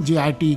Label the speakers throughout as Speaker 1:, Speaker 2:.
Speaker 1: JIT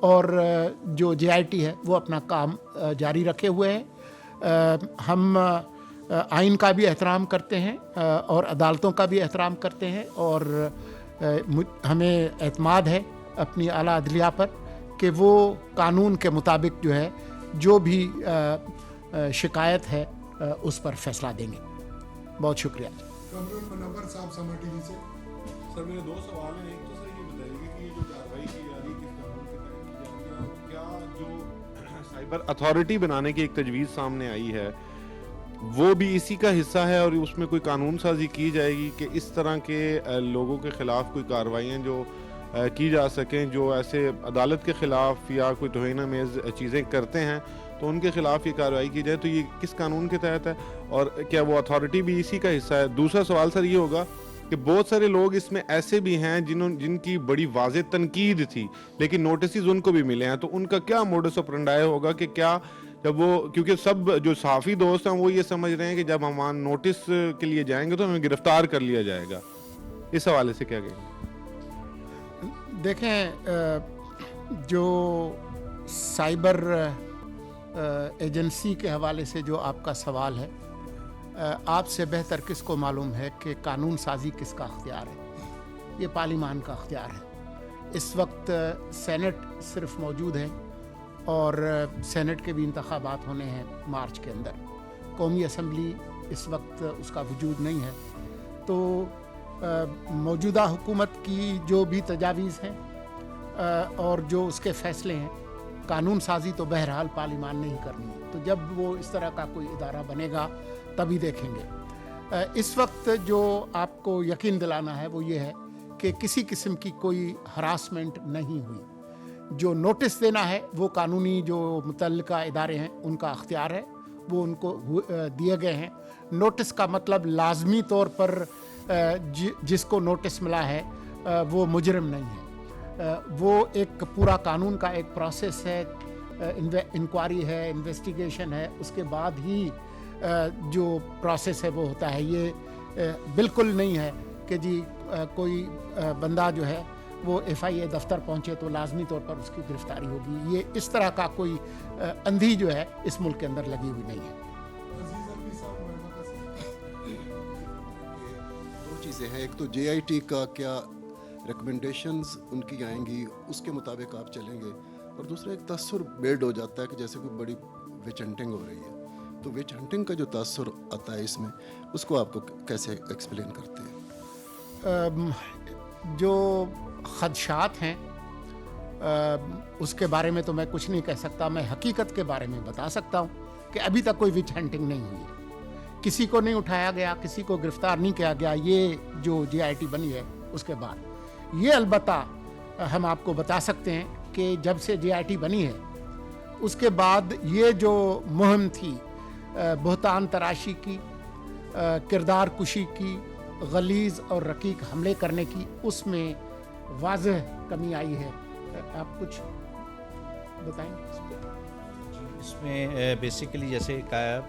Speaker 1: اور جو JIT ہے وہ اپنا کام جاری رکھے ہوئے ہے. ہم آئین کا بھی احترام کرتے ہیں اور عدالتوں کا بھی احترام کرتے ہیں, اور ہمیں اعتماد ہے اپنی اعلیٰ عدلیہ پر کہ وہ قانون کے مطابق جو ہے جو بھی شکایت ہے اس پر فیصلہ دیں گے. بہت شکریہ.
Speaker 2: کامران منور صاحب سما ٹی وی سے.
Speaker 3: سر میرے دو سوال ہیں. ایک تو سر یہ بتائیے کہ یہ جو کارروائی کی جا رہی ہے کس قانون کے تحت کی جا رہی ہے, کیا جو سائبر اتھارٹی بنانے کی ایک تجویز سامنے آئی ہے وہ بھی اسی کا حصہ ہے, اور اس میں کوئی قانون سازی کی جائے گی کہ اس طرح کے لوگوں کے خلاف کوئی کارروائیاں جو کی جا سکیں جو ایسے عدالت کے خلاف یا کوئی توہین آمیز چیزیں کرتے ہیں تو ان کے خلاف یہ کارروائی کی جائے, تو یہ کس قانون کے تحت ہے اور کیا وہ اتھارٹی بھی اسی کا حصہ ہے؟ دوسرا سوال سر یہ ہوگا کہ بہت سارے لوگ اس میں ایسے بھی ہیں جن کی بڑی واضح تنقید تھی لیکن نوٹسز ان کو بھی ملے ہیں, تو ان کا کیا موڈس آپرنڈی ہوگا کہ کیا جب وہ, کیونکہ سب جو صحافی دوست ہیں وہ یہ سمجھ رہے ہیں کہ جب ہم نوٹس کے لیے جائیں گے تو ہمیں گرفتار کر لیا جائے گا, اس حوالے سے کیا کہیں گے؟
Speaker 1: دیکھیں, جو سائبر ایجنسی کے حوالے سے جو آپ کا سوال ہے, آپ سے بہتر کس کو معلوم ہے کہ قانون سازی کس کا اختیار ہے؟ یہ پارلیمان کا اختیار ہے. اس وقت سینٹ صرف موجود ہے اور سینٹ کے بھی انتخابات ہونے ہیں مارچ کے اندر. قومی اسمبلی اس وقت اس کا وجود نہیں ہے. تو موجودہ حکومت کی جو بھی تجاویز ہیں اور جو اس کے فیصلے ہیں, قانون سازی تو بہرحال پارلیمان نے ہی کرنی ہے. تو جب وہ اس طرح کا کوئی ادارہ بنے گا تبھی دیکھیں گے. اس وقت جو آپ کو یقین دلانا ہے وہ یہ ہے کہ کسی قسم کی کوئی ہراسمنٹ نہیں ہوئی. جو نوٹس دینا ہے وہ قانونی جو متعلقہ ادارے ہیں ان کا اختیار ہے, وہ ان کو دیے گئے ہیں. نوٹس کا مطلب لازمی طور پر جس کو نوٹس ملا ہے وہ مجرم نہیں ہے. وہ ایک پورا قانون کا ایک پروسیس ہے, انکوائری ہے, انویسٹیگیشن ہے, اس کے بعد ہی جو پروسیس ہے وہ ہوتا ہے. یہ بالکل نہیں ہے کہ جی کوئی بندہ جو ہے وہ FIA دفتر پہنچے تو لازمی طور پر اس کی گرفتاری ہوگی. یہ اس طرح کا کوئی اندھی جو ہے اس ملک کے اندر لگی ہوئی نہیں ہے.
Speaker 2: دو چیزیں ہیں, ایک تو JIT کا کیا ریکمنڈیشنز ان کی آئیں گی اس کے مطابق آپ چلیں گے, اور دوسرا ایک تاثر بیلڈ ہو جاتا ہے کہ جیسے کوئی بڑی وچ ہنٹنگ ہو رہی ہے, تو وچ ہنٹنگ کا جو تاثر آتا ہے اس میں, اس کو آپ کو کیسے ایکسپلین کرتے ہیں؟
Speaker 1: جو خدشات ہیں اس کے بارے میں تو میں کچھ نہیں کہہ سکتا. میں حقیقت کے بارے میں بتا سکتا ہوں کہ ابھی تک کوئی وچ ہنٹنگ نہیں ہوئی, کسی کو نہیں اٹھایا گیا, کسی کو گرفتار نہیں کیا گیا. یہ جو JIT بنی ہے اس کے بعد یہ البتہ ہم آپ کو بتا سکتے ہیں کہ جب سے JIT بنی ہے اس کے بعد یہ جو مہم تھی بہتان تراشی کی, کردار کشی کی, غلیظ اور رقیق حملے کرنے کی, اس میں واضح کمی آئی ہے. آپ کچھ بتائیں
Speaker 4: اس میں بیسیکلی جیسے کہا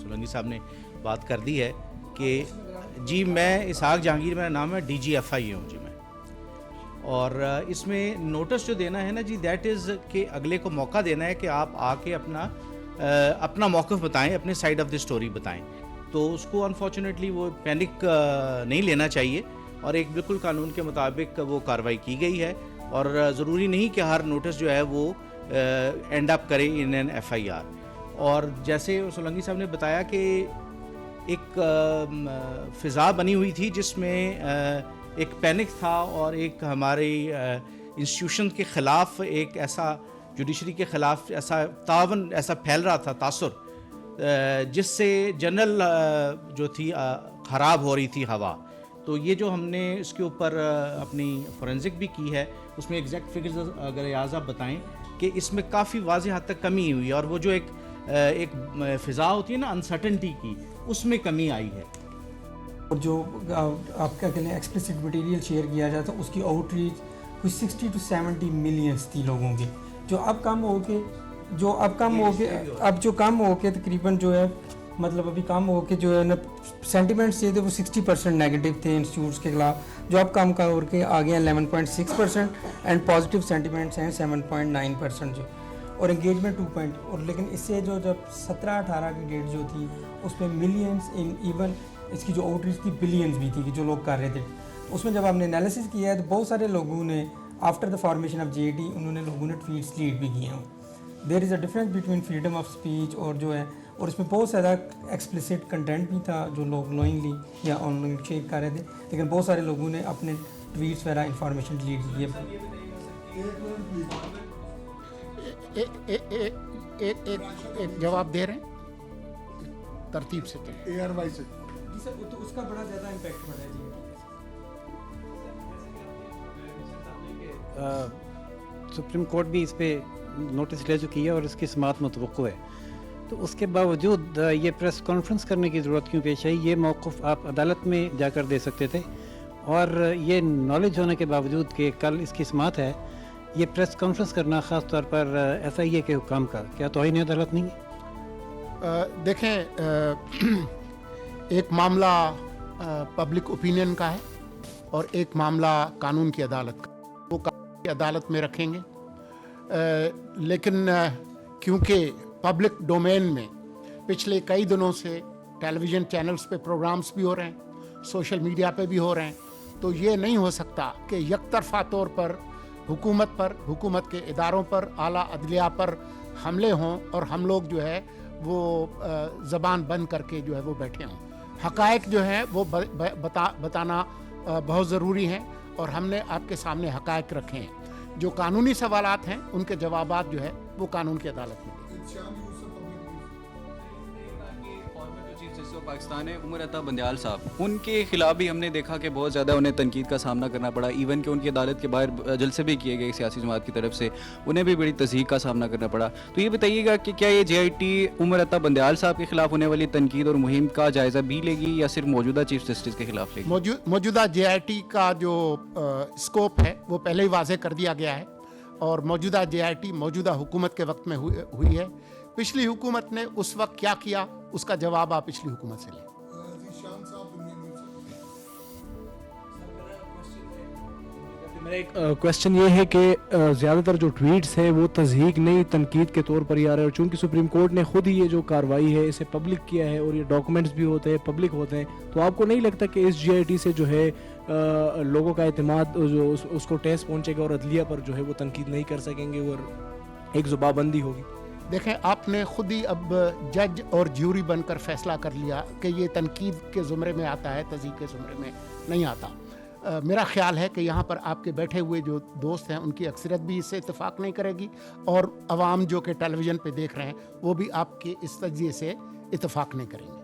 Speaker 4: سولنگی صاحب نے بات کر دی ہے کہ جی میں اسحاق جہانگیر, میرا نام ہے, DG FI ہوں جی میں, اور اس میں نوٹس جو دینا ہے نا جی دیٹ از کہ اگلے کو موقع دینا ہے کہ آپ آ کے اپنا موقف بتائیں, اپنے سائڈ آف دی اسٹوری بتائیں. تو اس کو انفارچونیٹلی وہ پینک نہیں لینا چاہیے, اور ایک بالکل قانون کے مطابق وہ کارروائی کی گئی ہے, اور ضروری نہیں کہ ہر نوٹس جو ہے وہ اینڈ اپ کرے ان این FIR. اور جیسے سولنگی صاحب نے بتایا کہ ایک فضا بنی ہوئی تھی جس میں ایک پینک تھا, اور ایک ہمارے انسٹیٹیوشن کے خلاف ایک ایسا جوڈیشری کے خلاف ایسا تعاون ایسا پھیل رہا تھا تاثر, جس سے جنرل جو تھی خراب ہو رہی تھی ہوا. تو یہ جو ہم نے اس کے اوپر اپنی فورینزک بھی کی ہے, اس میں ایگزیکٹ فگرز اگر یاز آپ بتائیں کہ اس میں کافی واضح حد تک کمی ہوئی, اور وہ جو ایک فضا ہوتی ہے نا انسرٹنٹی کی, اس میں کمی آئی ہے.
Speaker 5: اور جو آپ کیا کہتے ہیں ایکسپلیسٹ مٹیریل شیئر کیا جاتا ہے اس کی آؤٹ ریچ کوئی 60 to 70 ملینس تھی لوگوں کی, جو اب کم ہو کے تقریباً جو ہے مطلب ابھی کم ہو کے جو ہے نا سینٹیمنٹس یہ تھے وہ 60% نیگیٹو تھے انسٹیٹیوٹس کے خلاف, جو اب کم کر کے آ گئے ہیں 11.6% اینڈ پازیٹیو سینٹیمنٹس ہیں 7.9% جو, اور انگیجمنٹ 2 اور لیکن اس سے جو جب 17-18 کی ڈیٹ جو تھی اس میں ملینس ان ایون اس کی جو آؤٹ ریچ تھی بلینز بھی تھی کہ جو لوگ کر رہے تھے. اس میں جب آپ نے انالیسس کیا ہے تو بہت سارے لوگوں نے after the formation of JIT انہوں نے لوگوں نے ٹویٹس ڈیلیٹ بھی کیے ہیں. There is a difference between freedom of speech اور جو ہے, اور اس میں بہت زیادہ ایکسپلیسٹ کنٹینٹ بھی تھا جو لوگ نوئنگلی یا آن لائن شیئر کر رہے تھے, لیکن بہت سارے لوگوں نے اپنے ٹویٹس وغیرہ انفارمیشن ڈیلیٹ کی ہے.
Speaker 1: ایک جواب دے رہے ہیں ترتیب سے
Speaker 5: ARY سے جی سر, تو اس کا بڑا زیادہ امپیکٹ پڑا ہے جی.
Speaker 6: سپریم کورٹ بھی اس پہ نوٹس لے چکی ہے اور اس کی سماعت متوقع ہے, تو اس کے باوجود یہ پریس کانفرنس کرنے کی ضرورت کیوں پیش آئی؟ یہ موقف آپ عدالت میں جا کر دے سکتے تھے, اور یہ نالج ہونے کے باوجود کہ کل اس کی سماعت ہے, یہ پریس کانفرنس کرنا خاص طور پر FIA کے حکام کا کیا توہین عدالت نہیں ہے؟
Speaker 1: دیکھیں, ایک معاملہ پبلک اوپینین کا ہے اور ایک معاملہ قانون کی عدالت کا. وہ قانون کی عدالت میں رکھیں گے, لیکن کیونکہ پبلک ڈومین میں پچھلے کئی دنوں سے ٹیلی ویژن چینلز پہ پروگرامز بھی ہو رہے ہیں, سوشل میڈیا پہ بھی ہو رہے ہیں, تو یہ نہیں ہو سکتا کہ یک طرفہ طور پر حکومت کے اداروں پر, اعلیٰ عدلیہ پر حملے ہوں اور ہم لوگ جو ہے وہ زبان بند کر کے جو ہے وہ بیٹھے ہوں. حقائق جو ہیں وہ بتانا بہت ضروری ہیں, اور ہم نے آپ کے سامنے حقائق رکھے ہیں. جو قانونی سوالات ہیں ان کے جوابات جو ہے وہ قانون کی عدالت میں.
Speaker 7: پاکستان ہے عمر عطا بندیال صاحب, ان کے خلاف بھی ہم نے دیکھا کہ بہت زیادہ انہیں تنقید کا سامنا کرنا پڑا, ایون کہ ان کی عدالت کے باہر جلسے بھی کیے گئے سیاسی جماعت کی طرف سے, انہیں بھی بڑی تضحیک کا سامنا کرنا پڑا. تو یہ بتائیے گا کہ کیا یہ JIT عمر عطا بندیال صاحب کے خلاف ہونے والی تنقید اور مہم کا جائزہ بھی لے گی یا صرف موجودہ چیف جسٹس کے خلاف لے گی؟
Speaker 1: موجودہ JIT کا جو اسکوپ ہے وہ پہلے ہی واضح کر دیا گیا ہے, اور موجودہ JIT موجودہ حکومت کے وقت میں ہوئی ہے. پچھلی حکومت نے اس وقت کیا کیا اس کا جواب آپ پچھلی حکومت سے لیں.
Speaker 8: میرا ایک کویشچن یہ ہے کہ زیادہ تر جو ٹویٹس ہیں وہ تضحیک نہیں تنقید کے طور پر ہی آ رہے ہیں, اور چونکہ سپریم کورٹ نے خود ہی یہ جو کارروائی ہے اسے پبلک کیا ہے اور یہ ڈاکومنٹس بھی ہوتے ہیں پبلک ہوتے ہیں, تو آپ کو نہیں لگتا کہ اس JIT سے جو ہے لوگوں کا اعتماد جو اس کو ٹیس پہنچے گا اور عدلیہ پر جو ہے وہ تنقید نہیں کر سکیں گے اور ایک زبابندی ہوگی؟
Speaker 1: دیکھیں, آپ نے خود ہی اب جج اور جیوری بن کر فیصلہ کر لیا کہ یہ تنقید کے زمرے میں آتا ہے, تضحیک کے زمرے میں نہیں آتا. میرا خیال ہے کہ یہاں پر آپ کے بیٹھے ہوئے جو دوست ہیں ان کی اکثریت بھی اس سے اتفاق نہیں کرے گی, اور عوام جو کہ ٹیلی ویژن پہ دیکھ رہے ہیں وہ بھی آپ کے اس تجزیے سے اتفاق نہیں کریں گے.